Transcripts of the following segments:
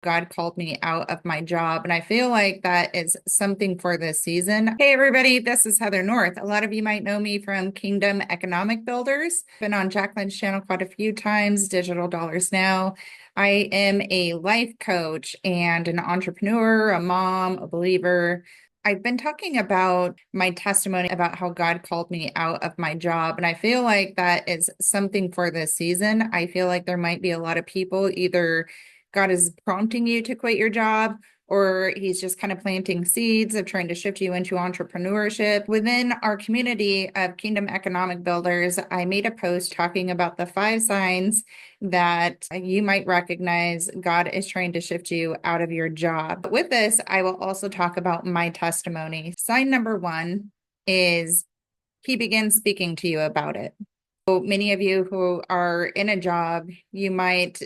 God called me out of my job. And I feel like that is something for this season. Hey, everybody, this is Heather North. A lot of you might know me from Kingdom Economic Builders. Been on Jacqueline's channel quite a few times, Digital Dollars Now. I am a life coach and an entrepreneur, a mom, a believer. I've been talking about my testimony about how God called me out of my job. And I feel like that is something for this season. I feel like there might be a lot of people, either God is prompting you to quit your job, or he's just kind of planting seeds of trying to shift you into entrepreneurship. Within our community of Kingdom Economic Builders, I made a post talking about the 5 signs that you might recognize God is trying to shift you out of your job. With this, I will also talk about my testimony. Sign number 1 is he begins speaking to you about it. So many of you who are in a job, you might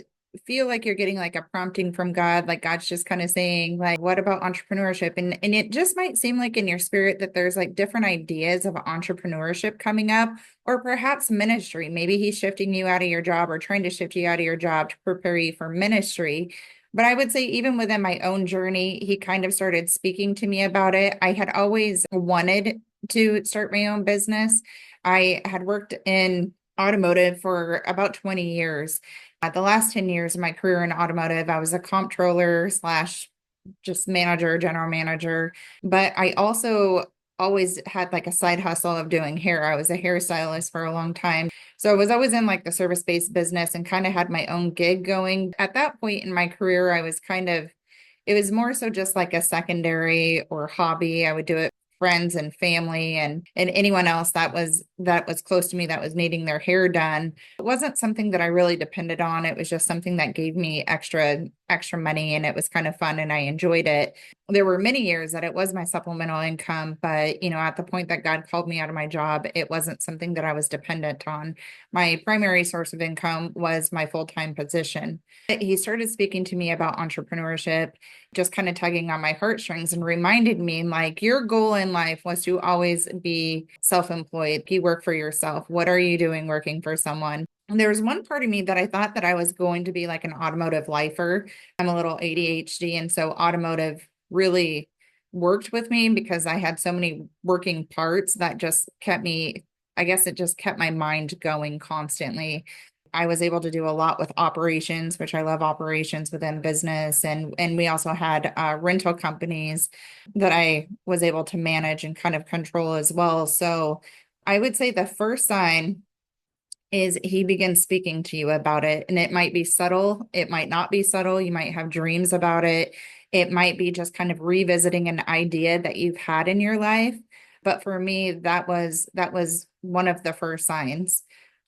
feel like you're getting like a prompting from God, like God's just kind of saying, like, what about entrepreneurship? And it just might seem like in your spirit that there's like different ideas of entrepreneurship coming up, or perhaps ministry. Maybe he's shifting you out of your job or trying to shift you out of your job to prepare you for ministry. But I would say even within my own journey, he kind of started speaking to me about it. I had always wanted to start my own business. I had worked in automotive for about 20 years. The last 10 years of my career in automotive, I was a comptroller slash just manager, general manager. But I also always had like a side hustle of doing hair. I was a hairstylist for a long time. So I was always in like the service-based business and kind of had my own gig going. At that point in my career, I was kind of, it was more so just like a secondary or hobby. I would do it friends and family and anyone else that was close to me that was needing their hair done. It wasn't something that I really depended on. It was just something that gave me extra money, and it was kind of fun and I enjoyed it. There were many years that it was my supplemental income, but at the point that God called me out of my job, it wasn't something that I was dependent on. My primary source of income was my full-time position. He started speaking to me about entrepreneurship, just kind of tugging on my heartstrings and reminded me, like, your goal in life was to always be self-employed. You work for yourself. What are you doing working for someone? And there was one part of me that I thought that I was going to be like an automotive lifer. I'm a little ADHD, and so automotive really worked with me because I had so many working parts that just kept me, I guess it just kept my mind going constantly. I was able to do a lot with operations, which I love operations within business. And we also had rental companies that I was able to manage and kind of control as well. So I would say the first sign is he begins speaking to you about it. And it might be subtle, it might not be subtle. You might have dreams about it. It might be just kind of revisiting an idea that you've had in your life. But for me, that was one of the first signs.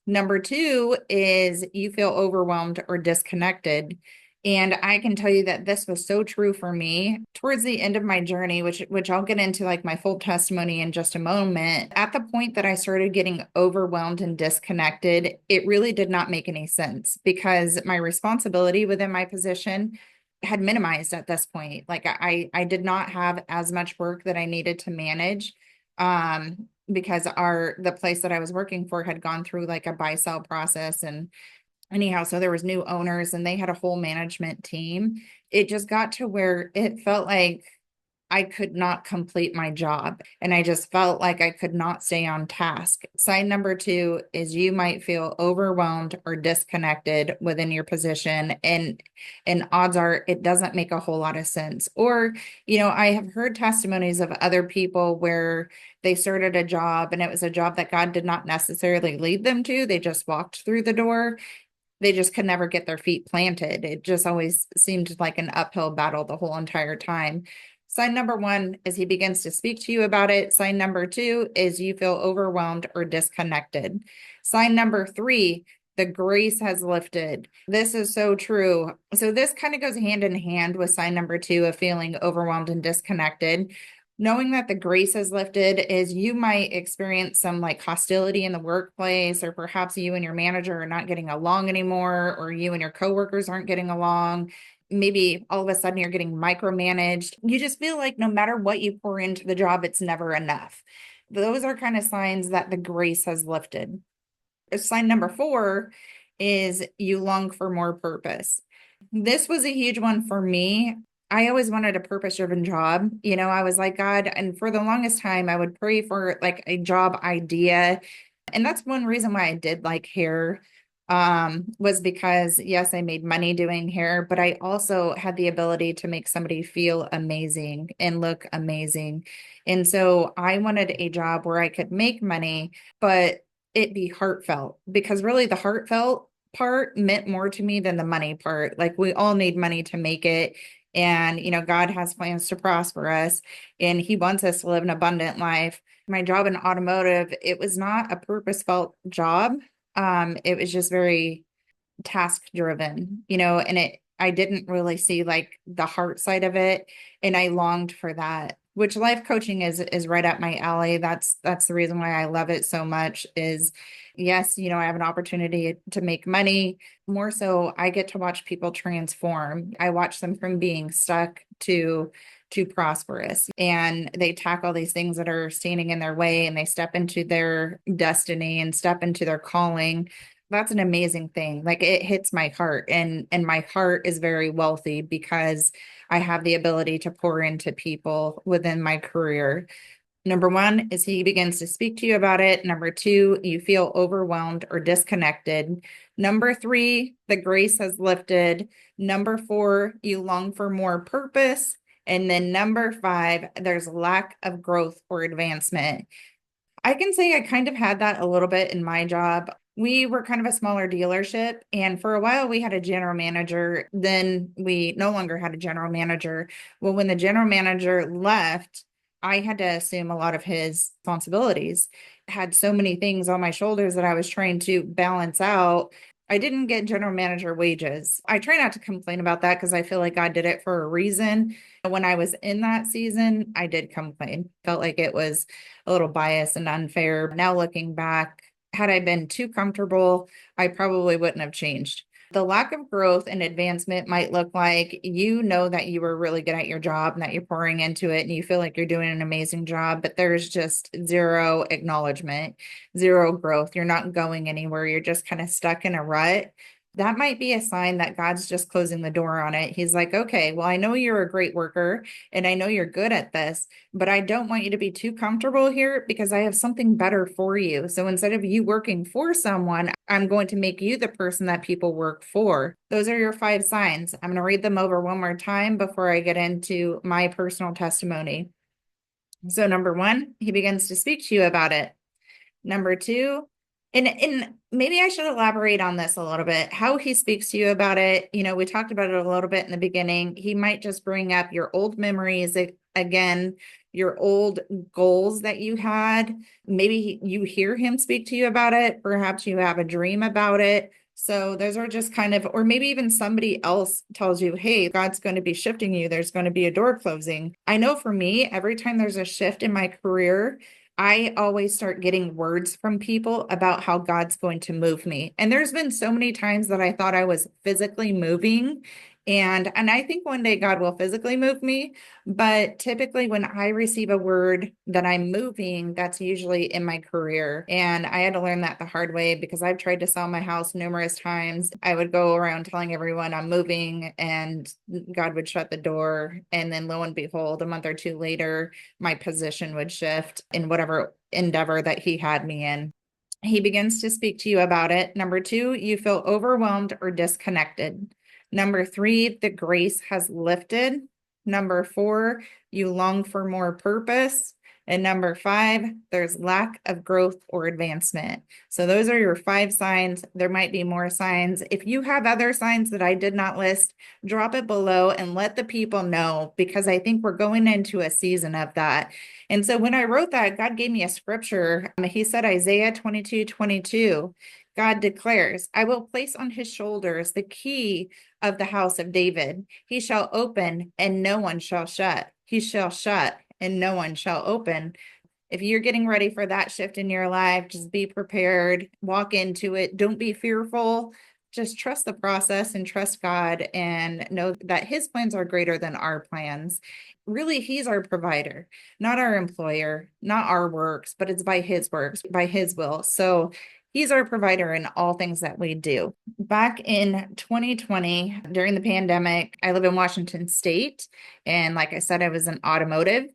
Number 2 is you feel overwhelmed or disconnected. And I can tell you that this was so true for me towards the end of my journey, which I'll get into like my full testimony in just a moment. At the point that I started getting overwhelmed and disconnected, it really did not make any sense because my responsibility within my position had minimized at this point. Like I did not have as much work that I needed to manage. Because the place that I was working for had gone through like a buy sell process, and anyhow, so there was new owners and they had a whole management team. It just got to where it felt like I could not complete my job, and I just felt like I could not stay on task. Sign number 2 is you might feel overwhelmed or disconnected within your position, and odds are it doesn't make a whole lot of sense. Or, I have heard testimonies of other people where they started a job and it was a job that God did not necessarily lead them to. They just walked through the door. They just could never get their feet planted. It just always seemed like an uphill battle the whole entire time. Sign number 1 is he begins to speak to you about it. Sign number 2 is you feel overwhelmed or disconnected. Sign number 3, the grace has lifted. This is so true. So this kind of goes hand in hand with sign number 2 of feeling overwhelmed and disconnected. Knowing that the grace has lifted is you might experience some like hostility in the workplace, or perhaps you and your manager are not getting along anymore, or you and your coworkers aren't getting along. Maybe all of a sudden you're getting micromanaged. You just feel like no matter what you pour into the job, it's never enough. Those are kind of signs that the grace has lifted. Sign number 4 is you long for more purpose. This was a huge one for me. I always wanted a purpose-driven job. I was like, God, and for the longest time, I would pray for like a job idea. And that's one reason why I did like hair, was because yes, I made money doing hair, but I also had the ability to make somebody feel amazing and look amazing. And so I wanted a job where I could make money, but it be heartfelt, because really the heartfelt part meant more to me than the money part. Like we all need money to make it. And, God has plans to prosper us and he wants us to live an abundant life. My job in automotive, it was not a purpose-felt job. It was just very task driven, and I didn't really see like the heart side of it. And I longed for that, which life coaching is right up my alley. That's the reason why I love it so much is yes, I have an opportunity to make money. More so, I get to watch people transform. I watch them from being stuck to prosperous, and they tackle these things that are standing in their way and they step into their destiny and step into their calling. That's an amazing thing. Like it hits my heart, and my heart is very wealthy because I have the ability to pour into people within my career. Number one is he begins to speak to you about it. Number two, you feel overwhelmed or disconnected. Number three, the grace has lifted. Number four, you long for more purpose. And then number five, there's lack of growth or advancement. I can say I kind of had that a little bit in my job. We were kind of a smaller dealership, and for a while we had a general manager. Then we no longer had a general manager. Well, when the general manager left, I had to assume a lot of his responsibilities. I had so many things on my shoulders that I was trying to balance out. I didn't get general manager wages. I try not to complain about that because I feel like God did it for a reason. When I was in that season, I did complain. Felt like it was a little biased and unfair. Now looking back, had I been too comfortable, I probably wouldn't have changed. The lack of growth and advancement might look like that you were really good at your job and that you're pouring into it and you feel like you're doing an amazing job, but there's just zero acknowledgement, zero growth. You're not going anywhere. You're just kind of stuck in a rut. That might be a sign that God's just closing the door on it. He's like, okay, well, I know you're a great worker and I know you're good at this, but I don't want you to be too comfortable here because I have something better for you. So instead of you working for someone, I'm going to make you the person that people work for. Those are your five signs. I'm going to read them over one more time before I get into my personal testimony. So number one, he begins to speak to you about it. Number two, and maybe I should elaborate on this a little bit, how he speaks to you about it. We talked about it a little bit in the beginning. He might just bring up your old memories again, your old goals that you had. Maybe you hear him speak to you about it. Perhaps you have a dream about it. So those are just kind of, or maybe even somebody else tells you, hey, God's going to be shifting you. There's going to be a door closing. I know for me, every time there's a shift in my career, I always start getting words from people about how God's going to move me. And there's been so many times that I thought I was physically moving. And I think one day God will physically move me. But typically when I receive a word that I'm moving, that's usually in my career. And I had to learn that the hard way because I've tried to sell my house numerous times. I would go around telling everyone I'm moving and God would shut the door. And then lo and behold, a month or two later, my position would shift in whatever endeavor that he had me in. He begins to speak to you about it. Number two, you feel overwhelmed or disconnected. Number three, the grace has lifted. Number four, you long for more purpose. And number five, there's lack of growth or advancement. So those are your five signs. There might be more signs. If you have other signs that I did not list, drop it below and let the people know, because I think we're going into a season of that. And so when I wrote that, God gave me a scripture. He said, Isaiah 22:22. God declares, I will place on his shoulders the key of the house of David. He shall open and no one shall shut. He shall shut and no one shall open. If you're getting ready for that shift in your life, just be prepared, walk into it. Don't be fearful. Just trust the process and trust God and know that his plans are greater than our plans. Really, he's our provider, not our employer, not our works, but it's by his works, by his will. So He's our provider in all things that we do. Back in 2020, during the pandemic, I live in Washington State. And like I said, I was in automotive.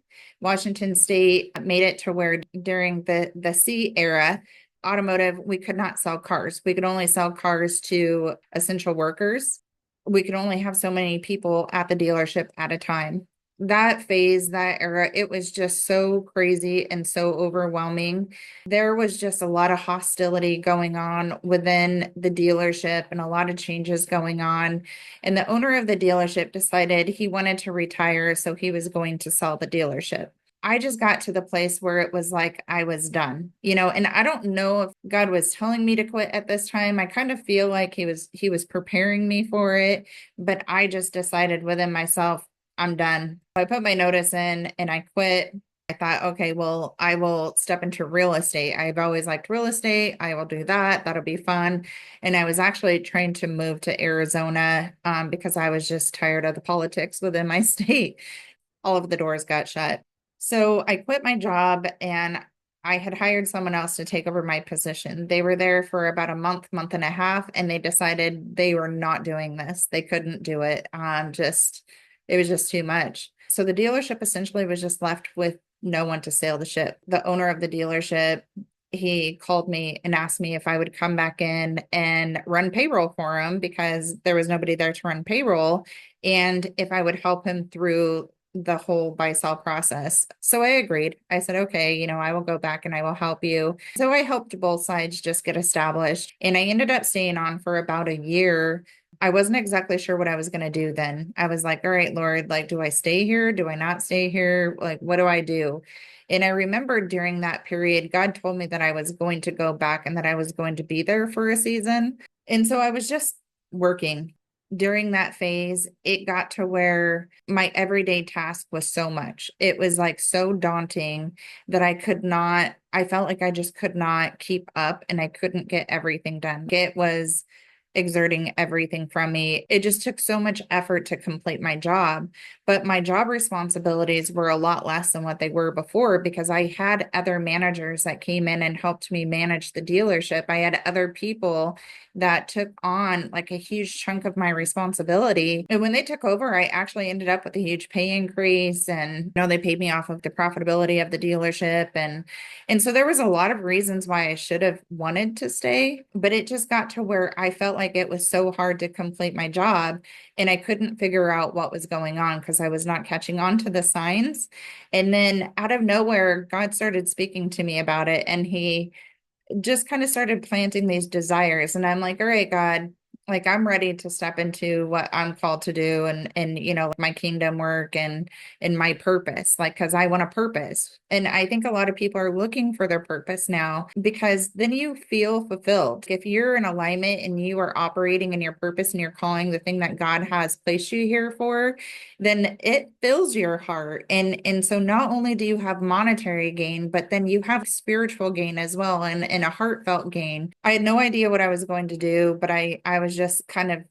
Washington State made it to where during the C era, automotive, we could not sell cars. We could only sell cars to essential workers. We could only have so many people at the dealership at a time. That phase, that era, it was just so crazy and so overwhelming. There was just a lot of hostility going on within the dealership and a lot of changes going on. And the owner of the dealership decided he wanted to retire, so he was going to sell the dealership. I just got to the place where it was like I was done, and I don't know if God was telling me to quit at this time. I kind of feel like he was preparing me for it, but I just decided within myself, I'm done. I put my notice in and I quit. I thought, okay, well, I will step into real estate. I've always liked real estate. I will do that. That'll be fun. And I was actually trying to move to Arizona because I was just tired of the politics within my state. All of the doors got shut. So I quit my job and I had hired someone else to take over my position. They were there for about a month, month and a half, and they decided they were not doing this. They couldn't do it. It was just too much. So the dealership essentially was just left with no one to sail the ship. The owner of the dealership, he called me and asked me if I would come back in and run payroll for him because there was nobody there to run payroll, and if I would help him through the whole buy sell process. So I agreed. I said, okay, I will go back and I will help you. So I helped both sides just get established. And I ended up staying on for about a year. I wasn't exactly sure what I was going to do then. I was like, all right, Lord, like, do I stay here? Do I not stay here? Like, what do I do? And I remember during that period, God told me that I was going to go back and that I was going to be there for a season. And so I was just working. During that phase, it got to where my everyday task was so much. It was like so daunting that I felt like I just could not keep up and I couldn't get everything done. It was exerting everything from me. It just took so much effort to complete my job, but my job responsibilities were a lot less than what they were before because I had other managers that came in and helped me manage the dealership. I had other people that took on like a huge chunk of my responsibility. And when they took over, I actually ended up with a huge pay increase, and they paid me off of the profitability of the dealership. And so there was a lot of reasons why I should have wanted to stay, but it just got to where I felt like it was so hard to complete my job and I couldn't figure out what was going on because I was not catching on to the signs. And then out of nowhere, God started speaking to me about it, and he just kind of started planting these desires. And I'm like, all right, God, like I'm ready to step into what I'm called to do, and my kingdom work and my purpose, like because I want a purpose. And I think a lot of people are looking for their purpose now because then you feel fulfilled. If you're in alignment and you are operating in your purpose and you're calling the thing that God has placed you here for, then it fills your heart. And so not only do you have monetary gain, but then you have spiritual gain as well, and a heartfelt gain. I had no idea what I was going to do, but I was just kind of,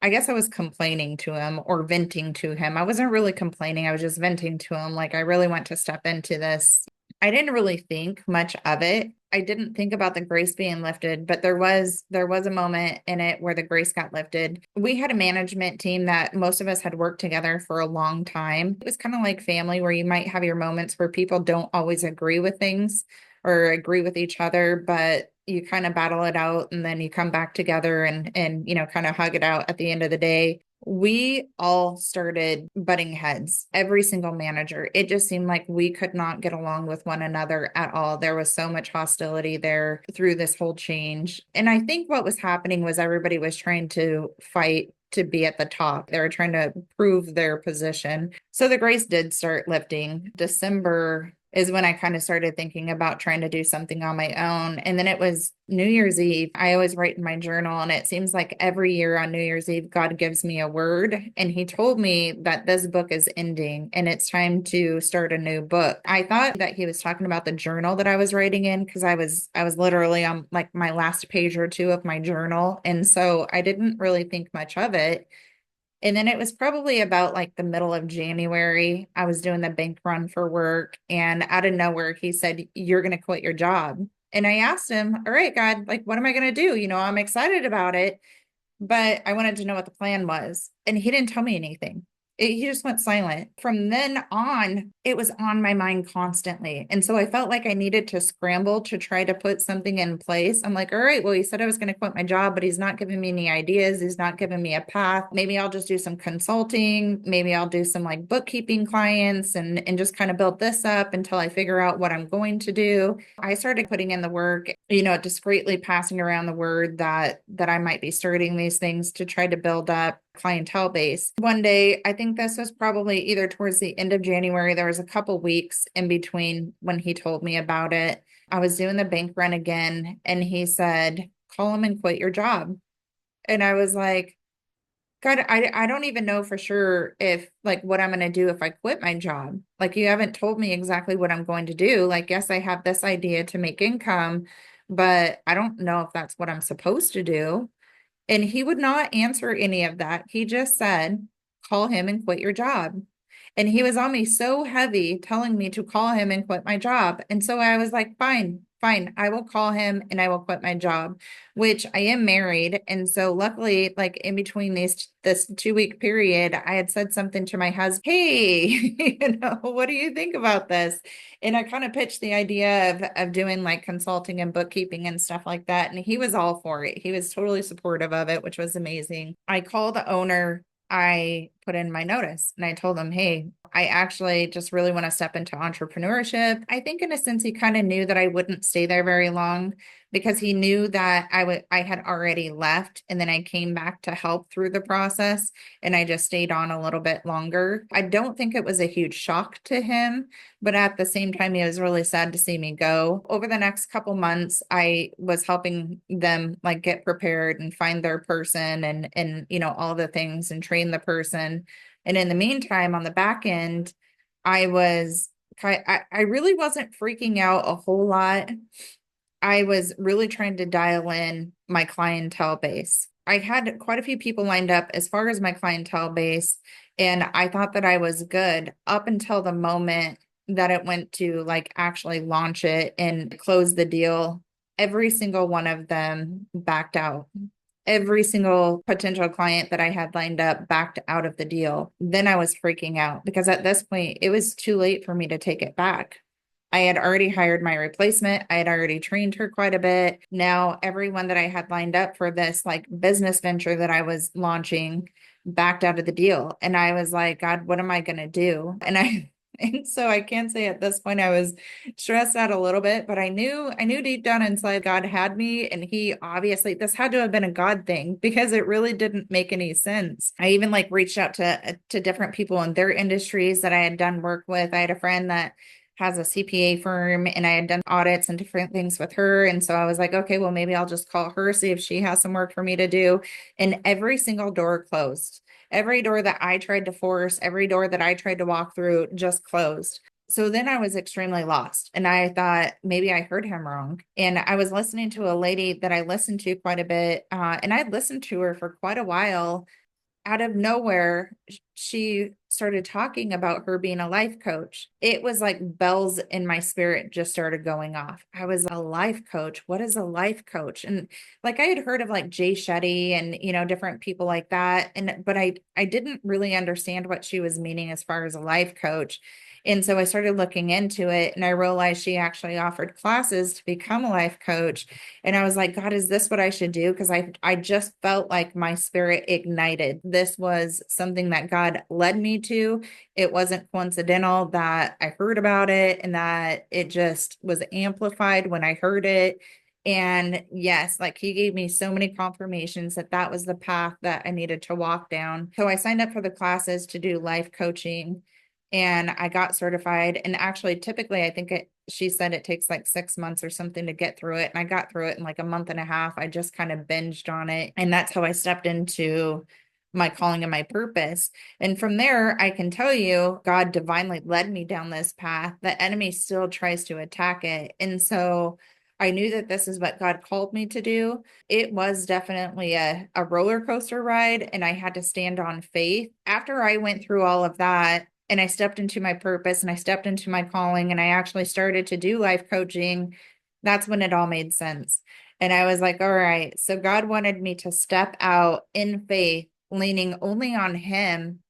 I guess I was complaining to him or venting to him. I wasn't really complaining. I was just venting to him. Like, I really want to step into this. I didn't really think much of it. I didn't think about the grace being lifted, but there was a moment in it where the grace got lifted. We had a management team that most of us had worked together for a long time. It was kind of like family where you might have your moments where people don't always agree with things or agree with each other, but you kind of battle it out and then you come back together and kind of hug it out at the end of the day. We all started butting heads, every single manager. It just seemed like we could not get along with one another at all. There was so much hostility there through this whole change. And I think what was happening was everybody was trying to fight to be at the top. They were trying to prove their position. So the grace did start lifting. December is when I kind of started thinking about trying to do something on my own. And then it was New Year's Eve. I always write in my journal, and it seems like every year on New Year's Eve, God gives me a word. And he told me that this book is ending and it's time to start a new book. I thought that he was talking about the journal that I was writing in because I was literally on like my last page or two of my journal. And so I didn't really think much of it. And then it was probably about like the middle of January. I was doing the bank run for work, and out of nowhere, he said, "You're going to quit your job." And I asked him, all right, God, like, what am I going to do? I'm excited about it, but I wanted to know what the plan was. And he didn't tell me anything. He just went silent. From then on, it was on my mind constantly. And so I felt like I needed to scramble to try to put something in place. I'm like, all right, well, he said I was going to quit my job, but he's not giving me any ideas. He's not giving me a path. Maybe I'll just do some consulting. Maybe I'll do some like bookkeeping clients and just kind of build this up until I figure out what I'm going to do. I started putting in the work, discreetly passing around the word that I might be starting these things to try to build up clientele base. One day, I think this was probably either towards the end of January, there was a couple weeks in between when he told me about it. I was doing the bank run again, and he said, call him and quit your job. And I was like, God, I don't even know for sure if like what I'm going to do if I quit my job. Like you haven't told me exactly what I'm going to do. Like, yes, I have this idea to make income, but I don't know if that's what I'm supposed to do. And he would not answer any of that. He just said, call him and quit your job. And he was on me so heavy telling me to call him and quit my job. And so I was like, fine, fine, I will call him and I will quit my job, which I am married. And so luckily, like in between this 2 week period, I had said something to my husband, hey, what do you think about this? And I kind of pitched the idea of doing like consulting and bookkeeping and stuff like that. And he was all for it. He was totally supportive of it, which was amazing. I called the owner. I put in my notice and I told him, hey, I actually just really want to step into entrepreneurship. I think in a sense, he kind of knew that I wouldn't stay there very long because he knew that I had already left and then I came back to help through the process and I just stayed on a little bit longer. I don't think it was a huge shock to him, but at the same time, he was really sad to see me go. Over the next couple months, I was helping them like get prepared and find their person and all the things and train the person. And in the meantime, on the back end, I really wasn't freaking out a whole lot. I was really trying to dial in my clientele base. I had quite a few people lined up as far as my clientele base, and I thought that I was good up until the moment that it went to like actually launch it and close the deal. Every single one of them backed out. Every single potential client that I had lined up backed out of the deal. Then I was freaking out because at this point, it was too late for me to take it back. I had already hired my replacement. I had already trained her quite a bit. Now, everyone that I had lined up for this like business venture that I was launching backed out of the deal. And I was like, God, what am I going to do? And so I can't say at this point I was stressed out a little bit, but I knew deep down inside God had me. And he obviously, this had to have been a God thing because it really didn't make any sense. I even like reached out to different people in their industries that I had done work with. I had a friend that has a CPA firm and I had done audits and different things with her. And so I was like, okay, well, maybe I'll just call her, see if she has some work for me to do. And every single door closed. Every door that I tried to force, every door that I tried to walk through just closed. So then I was extremely lost and I thought maybe I heard him wrong. And I was listening to a lady that I listened to quite a bit. And I'd listened to her for quite a while. Out of nowhere, she started talking about her being a life coach. It was like bells in my spirit just started going off. I was a life coach. What is a life coach? And like I had heard of like Jay Shetty and different people like that. But I didn't really understand what she was meaning as far as a life coach. And so I started looking into it and I realized she actually offered classes to become a life coach. And I was like, God, is this what I should do? Because I just felt like my spirit ignited. This was something that God led me to. It wasn't coincidental that I heard about it and that it just was amplified when I heard it. And yes, like he gave me so many confirmations that that was the path that I needed to walk down. So I signed up for the classes to do life coaching and I got certified. And actually, typically, I think she said it takes like 6 months or something to get through it. And I got through it in like a month and a half. I just kind of binged on it. And that's how I stepped into my calling and my purpose. And from there, I can tell you, God divinely led me down this path. The enemy still tries to attack it. And so I knew that this is what God called me to do. It was definitely a roller coaster ride, and I had to stand on faith. After I went through all of that, and I stepped into my purpose and I stepped into my calling and I actually started to do life coaching. That's when it all made sense. And I was like, all right, so God wanted me to step out in faith, leaning only on Him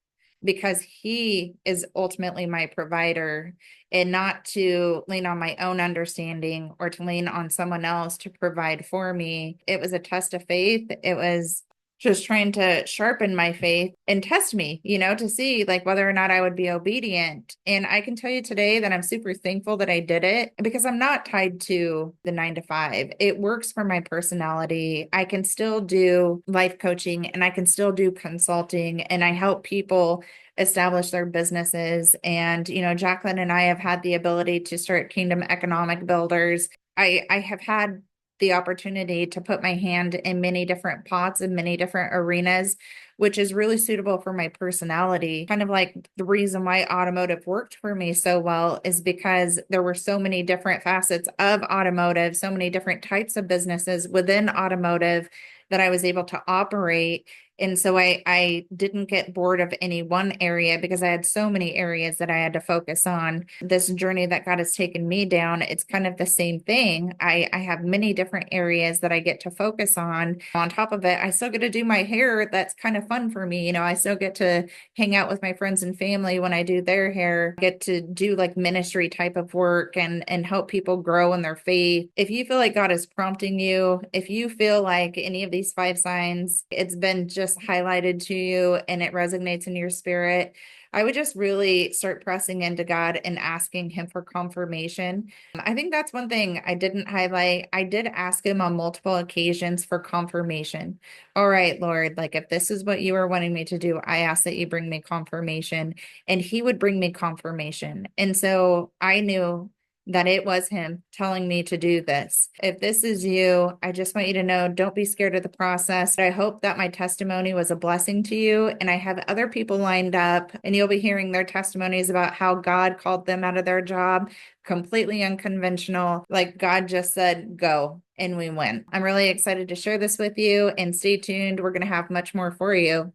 because He is ultimately my provider, and not to lean on my own understanding or to lean on someone else to provide for me. It was a test of faith. It was just trying to sharpen my faith and test me, to see like whether or not I would be obedient. And I can tell you today that I'm super thankful that I did it because I'm not tied to the 9 to 5. It works for my personality. I can still do life coaching and I can still do consulting, and I help people establish their businesses. And, Jacqueline and I have had the ability to start Kingdom Economic Builders. I have had the opportunity to put my hand in many different pots in many different arenas, which is really suitable for my personality. Kind of like the reason why automotive worked for me so well is because there were so many different facets of automotive, so many different types of businesses within automotive that I was able to operate. And so I didn't get bored of any one area because I had so many areas that I had to focus on. This journey that God has taken me down, it's kind of the same thing. I have many different areas that I get to focus on. On top of it, I still get to do my hair. That's kind of fun for me. I still get to hang out with my friends and family when I do their hair, get to do like ministry type of work and help people grow in their faith. If you feel like God is prompting you, if you feel like any of these 5 signs, it's been just highlighted to you and it resonates in your spirit, I would just really start pressing into God and asking Him for confirmation. I think that's one thing I didn't highlight. I did ask Him on multiple occasions for confirmation. All right, Lord, like if this is what you are wanting me to do, I ask that you bring me confirmation. And He would bring me confirmation. And so I knew that it was Him telling me to do this. If this is you, I just want you to know, don't be scared of the process. I hope that my testimony was a blessing to you. And I have other people lined up, and you'll be hearing their testimonies about how God called them out of their job, completely unconventional. Like God just said, go, and we went. I'm really excited to share this with you, and stay tuned. We're going to have much more for you.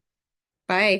Bye.